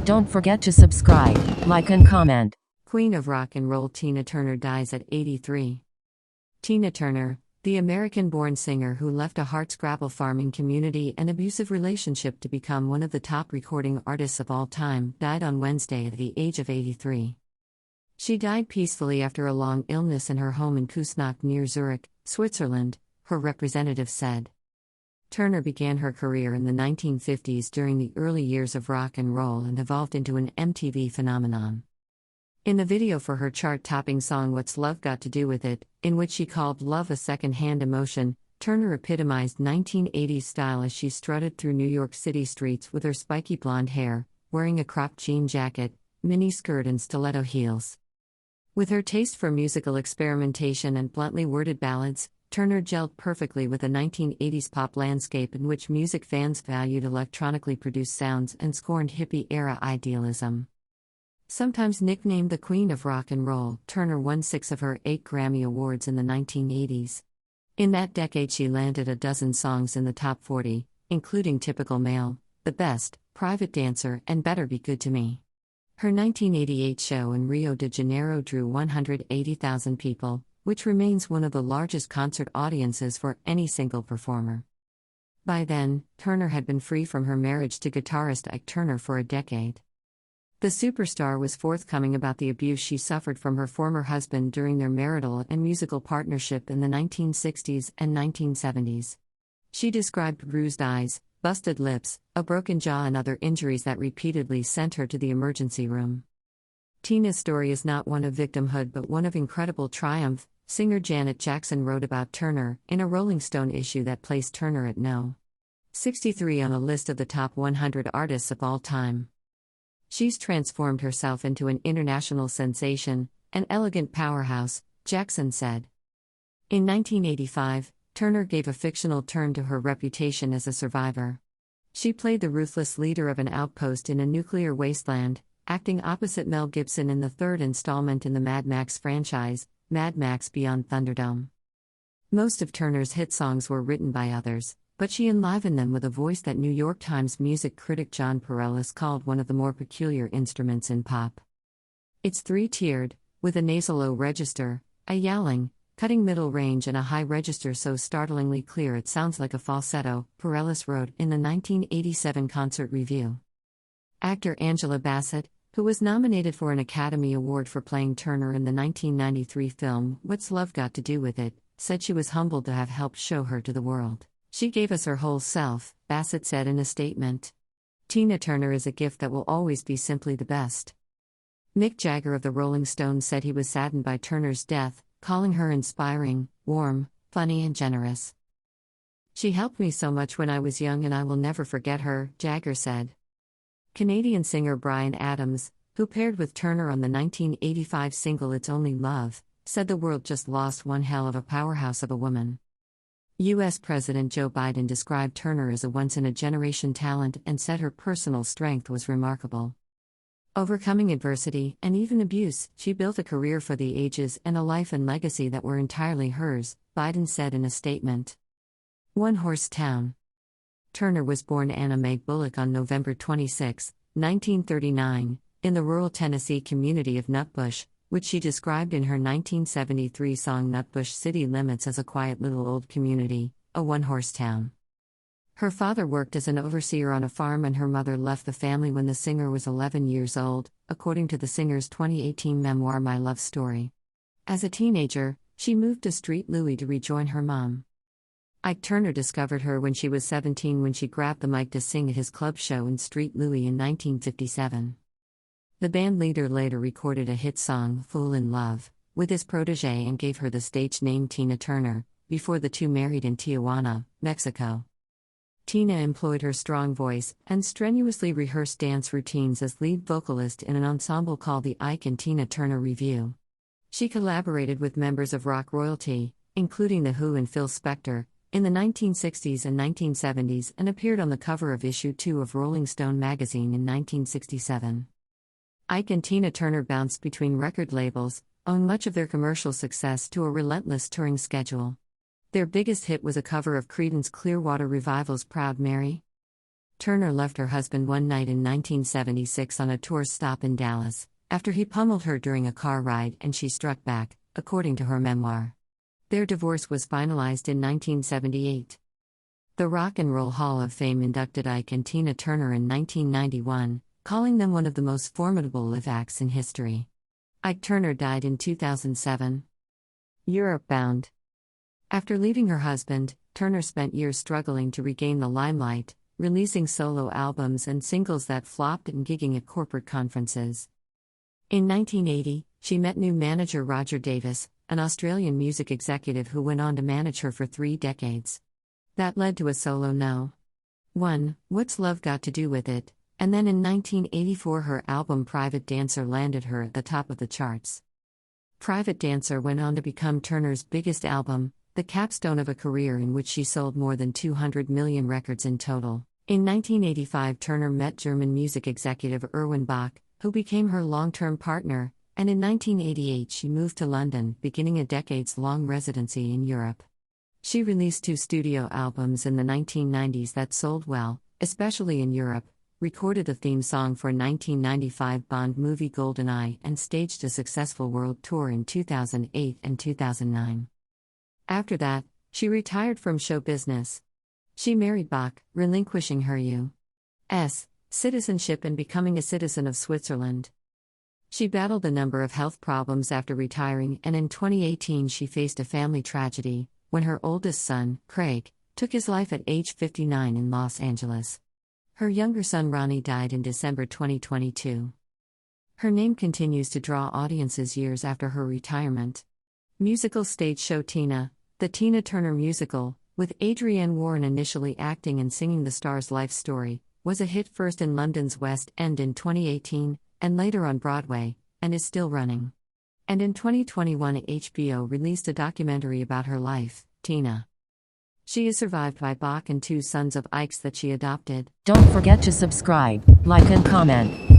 Don't forget to subscribe, like and comment. Queen of rock and roll Tina Turner dies at 83. Tina Turner, the American-born singer who left a hardscrabble farming community and abusive relationship to become one of the top recording artists of all time, died on Wednesday at the age of 83. She died peacefully after a long illness in her home in Küsnacht near Zurich, Switzerland, her representative said. Turner began her career in the 1950s during the early years of rock and roll and evolved into an MTV phenomenon. In the video for her chart-topping song What's Love Got to Do With It, in which she called love a second-hand emotion, Turner epitomized 1980s style as she strutted through New York City streets with her spiky blonde hair, wearing a cropped jean jacket, mini skirt and stiletto heels. With her taste for musical experimentation and bluntly worded ballads, Turner gelled perfectly with a 1980s pop landscape in which music fans valued electronically produced sounds and scorned hippie-era idealism. Sometimes nicknamed the Queen of Rock and Roll, Turner won 6 of her 8 Grammy Awards in the 1980s. In that decade she landed a dozen songs in the top 40, including Typical Male, The Best, Private Dancer and Better Be Good to Me. Her 1988 show in Rio de Janeiro drew 180,000 people, which remains one of the largest concert audiences for any single performer. By then, Turner had been free from her marriage to guitarist Ike Turner for a decade. The superstar was forthcoming about the abuse she suffered from her former husband during their marital and musical partnership in the 1960s and 1970s. She described bruised eyes, busted lips, a broken jaw and other injuries that repeatedly sent her to the emergency room. Tina's story is not one of victimhood but one of incredible triumph, singer Janet Jackson wrote about Turner in a Rolling Stone issue that placed Turner at no. 63 on a list of the top 100 artists of all time. She's transformed herself into an international sensation, an elegant powerhouse, Jackson said. In 1985, Turner gave a fictional turn to her reputation as a survivor. She played the ruthless leader of an outpost in a nuclear wasteland, acting opposite Mel Gibson in the third installment in the Mad Max franchise, Mad Max Beyond Thunderdome. Most of Turner's hit songs were written by others, but she enlivened them with a voice that New York Times music critic John Pareles called one of the more peculiar instruments in pop. It's three-tiered, with a nasal low register, a yowling, cutting middle range and a high register so startlingly clear it sounds like a falsetto, Pareles wrote in the 1987 concert review. Actor Angela Bassett, who was nominated for an Academy Award for playing Turner in the 1993 film What's Love Got to Do With It, said she was humbled to have helped show her to the world. She gave us her whole self, Bassett said in a statement. Tina Turner is a gift that will always be simply the best. Mick Jagger of the Rolling Stones said he was saddened by Turner's death, calling her inspiring, warm, funny and generous. She helped me so much when I was young and I will never forget her, Jagger said. Canadian singer Bryan Adams, who paired with Turner on the 1985 single It's Only Love, said the world just lost one hell of a powerhouse of a woman. U.S. President Joe Biden described Turner as a once-in-a-generation talent and said her personal strength was remarkable. Overcoming adversity and even abuse, she built a career for the ages and a life and legacy that were entirely hers, Biden said in a statement. One Horse Town. Turner was born Anna Mae Bullock on November 26, 1939, in the rural Tennessee community of Nutbush, which she described in her 1973 song Nutbush City Limits as a quiet little old community, a one-horse town. Her father worked as an overseer on a farm and her mother left the family when the singer was 11 years old, according to the singer's 2018 memoir My Love Story. As a teenager, she moved to Street Louie to rejoin her mom. Ike Turner discovered her when she was 17 when she grabbed the mic to sing at his club show in Street Louie in 1957. The band leader later recorded a hit song, Fool in Love, with his protégé and gave her the stage name Tina Turner, before the two married in Tijuana, Mexico. Tina employed her strong voice and strenuously rehearsed dance routines as lead vocalist in an ensemble called the Ike and Tina Turner Revue. She collaborated with members of rock royalty, including The Who and Phil Spector, in the 1960s and 1970s and appeared on the cover of issue 2 of Rolling Stone magazine in 1967. Ike and Tina Turner bounced between record labels, owing much of their commercial success to a relentless touring schedule. Their biggest hit was a cover of Creedence Clearwater Revival's Proud Mary. Turner left her husband one night in 1976 on a tourist stop in Dallas, after he pummeled her during a car ride and she struck back, according to her memoir. Their divorce was finalized in 1978. The Rock and Roll Hall of Fame inducted Ike and Tina Turner in 1991, calling them one of the most formidable live acts in history. Ike Turner died in 2007. Europe bound. After leaving her husband, Turner spent years struggling to regain the limelight, releasing solo albums and singles that flopped and gigging at corporate conferences. In 1980, she met new manager Roger Davis, an Australian music executive who went on to manage her for 3 decades. That led to a solo No. 1, What's Love Got to Do with It? And then in 1984 her album Private Dancer landed her at the top of the charts. Private Dancer went on to become Turner's biggest album, the capstone of a career in which she sold more than 200 million records in total. In 1985 Turner met German music executive Erwin Bach, who became her long-term partner, and in 1988 she moved to London, beginning a decades-long residency in Europe. She released 2 studio albums in the 1990s that sold well, especially in Europe, recorded a theme song for 1995 Bond movie GoldenEye and staged a successful world tour in 2008 and 2009. After that, she retired from show business. She married Bach, relinquishing her U.S. citizenship and becoming a citizen of Switzerland. She battled a number of health problems after retiring, and in 2018 she faced a family tragedy when her oldest son, Craig, took his life at age 59 in Los Angeles. Her younger son Ronnie died in December 2022. Her name continues to draw audiences years after her retirement. Musical stage show Tina, the Tina Turner musical, with Adrienne Warren initially acting and singing the star's life story, was a hit first in London's West End in 2018, and later on Broadway, and is still running. And in 2021 HBO released a documentary about her life, Tina. She is survived by Bach and 2 sons of Ike's that she adopted. Don't forget to subscribe, like and comment.